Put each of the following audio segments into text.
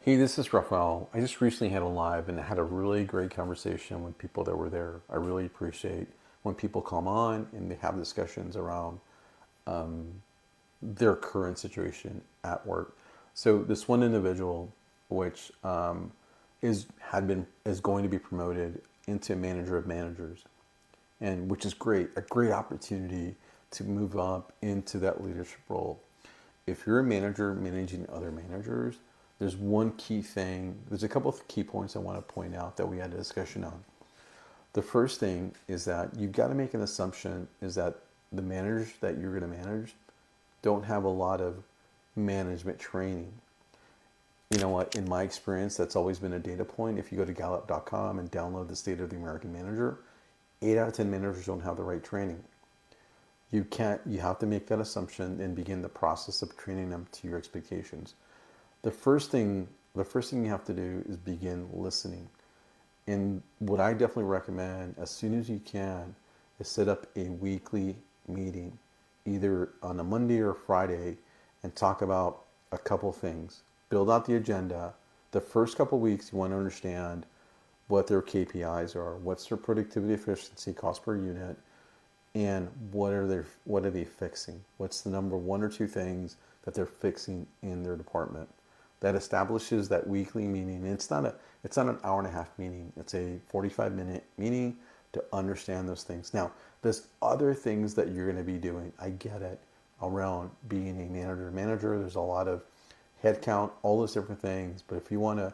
Hey, this is Rafael. I just recently had a live and I had a really great conversation with people that were there. I really appreciate when people come on and they have discussions around their current situation at work. So this one individual, which is going to be promoted into manager of managers, and which is great, a great opportunity to move up into that leadership role. If you're a manager managing other managers, there's one key thing. There's a couple of key points I want to point out that we had a discussion on. The first thing is that you've got to make an assumption is that the managers that you're going to manage don't have a lot of management training. You know what? In my experience, that's always been a data point. If you go to Gallup.com and download the State of the American Manager, 8 out of 10 managers don't have the right training. You have to make that assumption and begin the process of training them to your expectations. The first thing you have to do is begin listening. And what I definitely recommend as soon as you can is set up a weekly meeting, either on a Monday or Friday, and talk about a couple things. Build out the agenda. The first couple weeks, you want to understand what their KPIs are, what's their productivity, efficiency, cost per unit, and what are they fixing? What's the number one or two things that they're fixing in their department? That establishes that weekly meeting. It's not an hour and a half meeting. It's a 45-minute meeting to understand those things. Now, there's other things that you're going to be doing. I get it, around being a manager. There's a lot of headcount, all those different things. But if you want to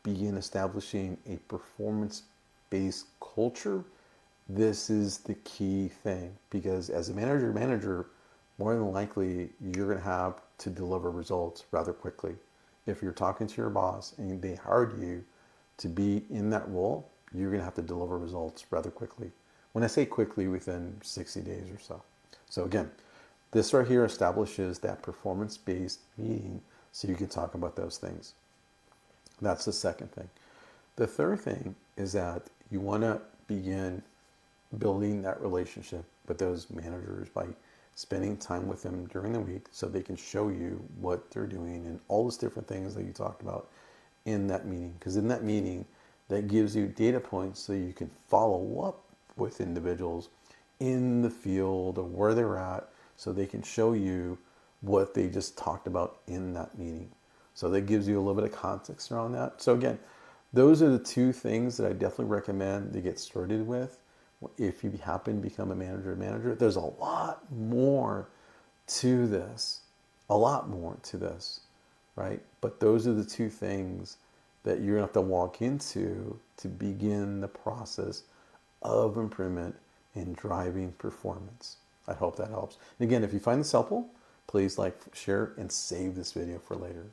begin establishing a performance-based culture, this is the key thing, because as a manager, more than likely you're going to have to deliver results rather quickly. If you're talking to your boss and they hired you to be in that role, you're going to have to deliver results rather quickly. When I say quickly, within 60 days or so. So again, this right here establishes that performance-based meeting so you can talk about those things. That's the second thing. The third thing is that you want to begin building that relationship with those managers by spending time with them during the week so they can show you what they're doing and all those different things that you talked about in that meeting. Because in that meeting, that gives you data points so you can follow up with individuals in the field or where they're at so they can show you what they just talked about in that meeting. So that gives you a little bit of context around that. So again, those are the two things that I definitely recommend to get started with. If you happen to become a manager, there's a lot more to this, right? But those are the two things that you're gonna have to walk into to begin the process of improvement in driving performance. I hope that helps. And again, if you find this helpful, please like, share, and save this video for later.